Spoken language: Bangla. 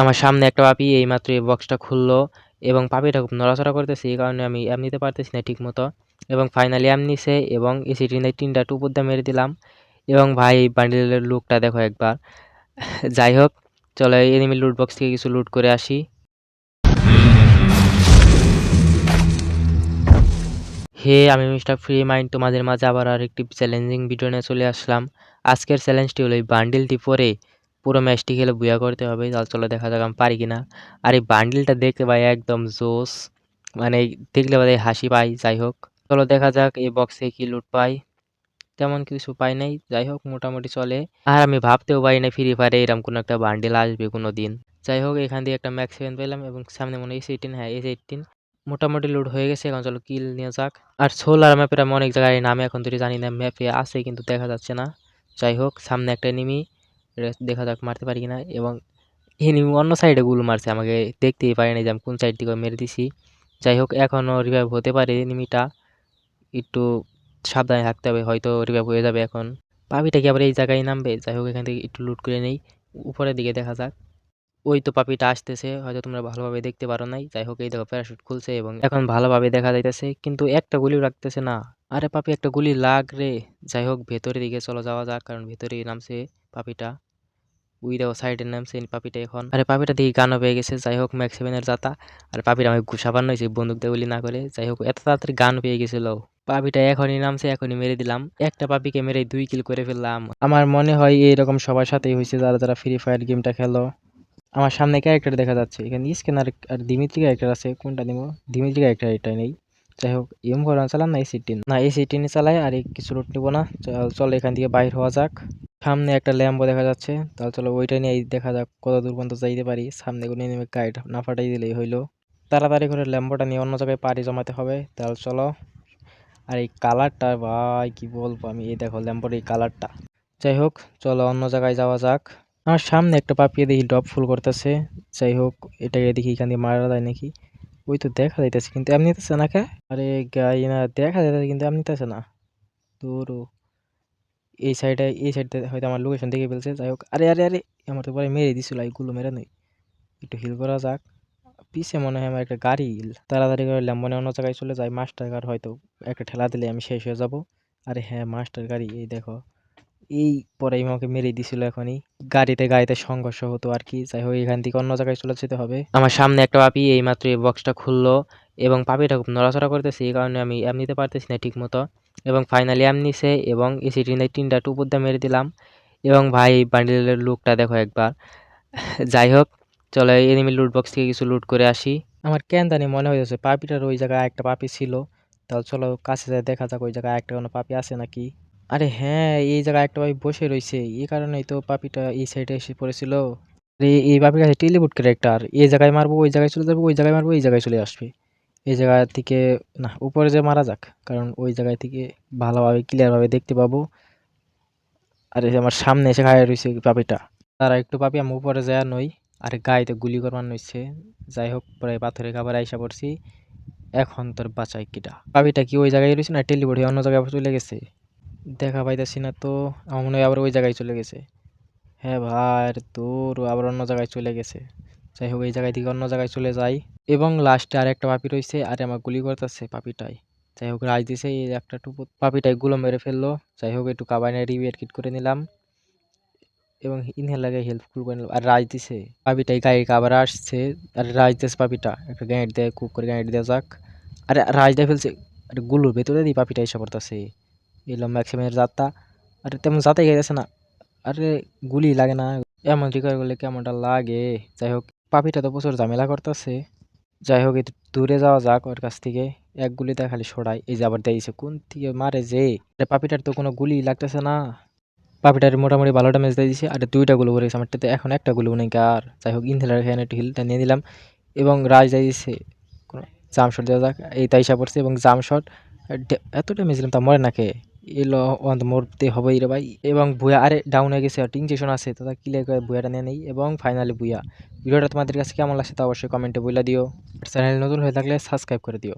আমার সামনে একটা পাপি এইমাত্র এই বক্সটা খুললো এবং পাপিটা খুব নড়াচড়া করতেছে, এই কারণে আমি এম নিতে পারতেছি না ঠিকমতো। এবং ফাইনালি এম নিছে এবং এসি টিনটা টুপুর দিয়ে মেরে দিলাম। এবং ভাই বান্ডিলের লুকটা দেখো একবার। যাই হোক, চলো এই এনিমি লুট বক্স থেকে কিছু লুট করে আসি। হে, আমি মিস্টার ফ্রি মাইন্ড তোমাদের মাঝে আবার আরেকটি চ্যালেঞ্জিং ভিডিও নিয়ে চলে আসলাম। আজকের চ্যালেঞ্জটি হলো এই বান্ডিলটি পরে পুরো ম্যাচটি খেলে বুয়া করতে হবে। তাহলে চলো দেখা যাক আমি পারি কিনা। আর এই বান্ডিলটা দেখতে ভাই একদম জোস, মানে দেখলে ভাই হাসি পাই। যাই হোক, চলো দেখা যাক এই বক্সে কি লুট পাই। তেমন কিছু পাই নাই, যাই হোক মোটামুটি চলে। আর আমি ভাবতেও পারি না ফ্রি ফায়ারে এরকম কোনো একটা বান্ডিল আসবে কোনো দিন। যাই হোক, এখান দিয়ে একটা ম্যাক্স 7 পেলাম এবং সামনে মনে হয় এস18, হ্যাঁ এস18। মোটামুটি লুট হয়ে গেছে, এখন চলো কিল নিয়ে যাক। আর সোলার ম্যাপের আমি অনেক জায়গায় নামে এখন ধরে জানি না, ম্যাপে আছে কিন্তু দেখা যাচ্ছে না। যাই হোক, সামনে একটা এনিমি, দেখা যাক মারতে পারি কিনা। এবং এনিমি অন্য সাইডে গুলো মারছে, আমাকে দেখতেই পারি না যে আমি কোন সাইড থেকে মেরে দিছি। যাই হোক, এখনও রিভাইভ হতে পারে এনিমিটা, একটু সাবধানে থাকতে হবে, হয়তো রিভাইভ হয়ে যাবে এখন। পাপিটা কি আবার এই জায়গায় নামবে? যাই হোক, এখান থেকে একটু লুট করে নেই, উপরের দিকে দেখা যাক। ওই তো পাপিটা আসতেছে, হয়তো তোমরা ভালোভাবে দেখতে পারো নাই। যাই হোক, এই দেখো প্যারাশুট খুলছে এবং এখন ভালোভাবে দেখা যাইতেছে, কিন্তু একটা গুলিও লাগতেছে না। আরে পাপি, একটা গুলি লাগ রে। যাই হোক, ভেতরের দিকে চলো যাওয়া যাক, কারণ ভেতরে নামছে পাপিটা। ওই দেখো সাইডে নামছে পাপিটা এখন। আরে পাপিটা দিকে গানও পেয়ে গেছে। যাই হোক, ম্যাক্স 7 যাতা। আর পাপিটা আমাকে ঘুষাবার নইছে বন্দুক দিয়ে গুলি না করে। যাই হোক, এত তাড়াতাড়ি গান পেয়ে গেছিল। পাপিটা এখনই নামছে, এখনই মেরে দিলাম। একটা পাপিকে মেরে 2 কিল করে ফেললাম। আমার মনে হয় এইরকম সবার সাথেই হয়েছে যারা যারা ফ্রি ফায়ার গেমটা খেলো। আমার সামনে ক্যারেক্টার দেখা যাচ্ছে, এখানে স্ক্যানার আর দিমিত্রি ক্যারেক্টার আছে, কোনটা নিব? দিমিত্রি ক্যারেক্টার এটা নেই। যাই হোক, এম ফোর চালাম না এ18, না এ18 চালাই। আর কিছু লুট নিব না, চলো এখান থেকে বাইর হওয়া যাক। সামনে একটা ল্যাম্বো দেখা যাচ্ছে, তাহলে চলো ওইটা নিয়ে দেখা যাক কত দূর পর্যন্ত যাইতে পারি। সামনে কোনো এনিমি গাইড না ফাটাই দিলেই হইলো। তাড়াতাড়ি করে ল্যাম্বোটা নিয়ে অন্য জায়গায় পাড়ি জমাতে হবে, তাহলে চলো। আর এই কালারটা ভাই কি বলবো আমি, এই দেখো ল্যাম্বোর এই কালারটা। যাই হোক, চলো অন্য জায়গায় যাওয়া যাক। আমার সামনে একটা পাপিয়ে দেখি ড্রপ ফুল করতেছে। যাই হোক, এটাকে দেখি এখান দিয়ে মারা যায় নাকি। ওই তো দেখা যাইতেছে কিন্তু এমনিতেছে না কে। আরে গাই না, দেখা যাইতেছে কিন্তু এমনিতেছে না। তোর এই সাইডে হয়তো আমার লোকেশন দেখে ফেলছে। যাই হোক, আরে আরে আরে, আমার তো পরে মেরে দিছিল, এইগুলো মেরে নই। একটু হিল করা যাক। পিছে মনে হয় আমার একটা গাড়ি, তাড়াতাড়ি করে ল্যাম্বনে অন্য জায়গায় চলে যায়। মাস্টার কার হয়তো একটা ঠেলা দিলে আমি শেষ হয়ে যাব। আরে হ্যাঁ, মাস্টার গাড়ি, এই দেখো। এই পরেই আমাকে মেরে দিছিল এখনই। গাড়িতে সংঘর্ষ হতো আর কি। যাই হোক, এখান থেকে অন্য জায়গায় চলে যেতে হবে। আমার সামনে একটা পাপি এইমাত্র এই বক্সটা খুললো এবং পাপিটা খুব নড়াচড়া করতেছে, এই কারণে আমি এম নিতে পারতেছি না ঠিক মতো। এবং ফাইনালি এম নিছে এবং এসি টিনটা টুপুর দিয়ে মেরে দিলাম। এবং ভাই বান্ডিলের লুকটা দেখো একবার। যাই হোক, চলো এই এনিমি লুট বক্স থেকে কিছু লুট করে আসি। আমার কেন জানি মনে হয়েছে পাপিটার ওই জায়গায় একটা পাপি ছিল। তাহলে চলো কাছে যায় দেখা যাক ওই জায়গায় একটা কোনো পাপি আছে নাকি। আরে হ্যাঁ, এই জায়গায় একটা পাপি বসে রয়েছে, এই কারণেই তো পাপিটা এই সাইডে এসে পড়েছিল। এই পাপির কাছে টেলিপোর্ট ক্যারেক্টার, এই জায়গায় মারবো ওই জায়গায় চলে যাবো, ওই জায়গায় মারবো এই জায়গায় চলে আসবে। এই জায়গা থেকে না, উপরে যে মারা যাক, কারণ ওই জায়গায় থেকে ভালোভাবে ক্লিয়ার ভাবে দেখতে পাবো। আর এই যে আমার সামনে এসে খায় রয়েছে পাপিটা। তারা একটু পাপি আমি উপরে যায় নই। আর গাইতে গুলি করবার নইছে। যাই হোক, পরে পাথরের খাবার আইসা পড়ছি। এখন তোর বাঁচাই কিটা? পাপিটা কি ওই জায়গায় রয়েছে না টেলিপোর্ট হয়ে অন্য জায়গায় চলে গেছে? দেখা পাইতেছি না তো। আমার মনে হয় আবার ওই জায়গায় চলে গেছে। হ্যাঁ ভাই, তোর আবার অন্য জায়গায় চলে গেছে। যাই হোক, এই জায়গায় থেকে অন্য জায়গায় চলে যাই। এবং লাস্টে আরেকটা পাপি রয়েছে, আর আমার গুলি করতেছে পাপিটাই। যাই হোক, রাজ দিছে এই একটা টুপু, পাপিটাই গুলো মেরে ফেললো। যাই হোক, একটু কাবাইনে রিভিয়ার কিট করে নিলাম এবং ইনহেল লাগে হেল্প করে নিলাম। আর রাজ দিছে পাপিটাই, গায়ে কাবার আসছে। আর রাজ দিছে পাপিটা, একটা গ্যানেট দেয়, কুক করে গ্যানেট দেওয়া যাক। আরে রাজ দিয়ে ফেলছে। আরে গুলোর ভেতরে দিই পাপিটা এসে পড়তেছে। এলাম ম্যাক্সিমের যাত্রা। আরে তেমন যাতে গেছে না। আরে গুলি লাগে না, এমন রিকভার করলে কেমনটা লাগে। যাই হোক, পাপিটা তো প্রচুর ঝামেলা করতেছে। যাই হোক, একটু দূরে যাওয়া যাক ওর কাছ থেকে। এক গুলিতে খালি সরাই, এই যে আবার দিয়েছে কোন থেকে মারে যে। আরে পাপিটার তো কোনো গুলি লাগতেছে না। পাপিটার মোটামুটি ভালো ড্যামেজ দিয়ে দিছে। আর দুইটা গুলো করেছে আমারটাতে, এখন একটা গুলো নেই আর। যাই হোক, ইনহেলার এখানে একটু হিলটা নিয়ে নিলাম এবং রাজ দিয়ে দিছে। কোনো জাম শট দেওয়া যাক, এই তাইসা পড়ছে এবং জাম শট। এত ড্যামেজ দিলাম তা মরে নাকে। এলো অন্ত মরতে হবেই রে ভাই। এবং ভুয়া, আরে ডাউন হয়ে গেছে, আর ইঞ্জেকশন আছে তো ক্লিয়ার করে ভুয়াটা নিয়ে নেই। এবং ফাইনালি ভুয়া। ভিডিওটা তোমাদের কাছে কেমন লাগছে তা অবশ্যই কমেন্টে বলে দিও। চ্যানেল নতুন হয়ে থাকলে সাবস্ক্রাইব করে দিও।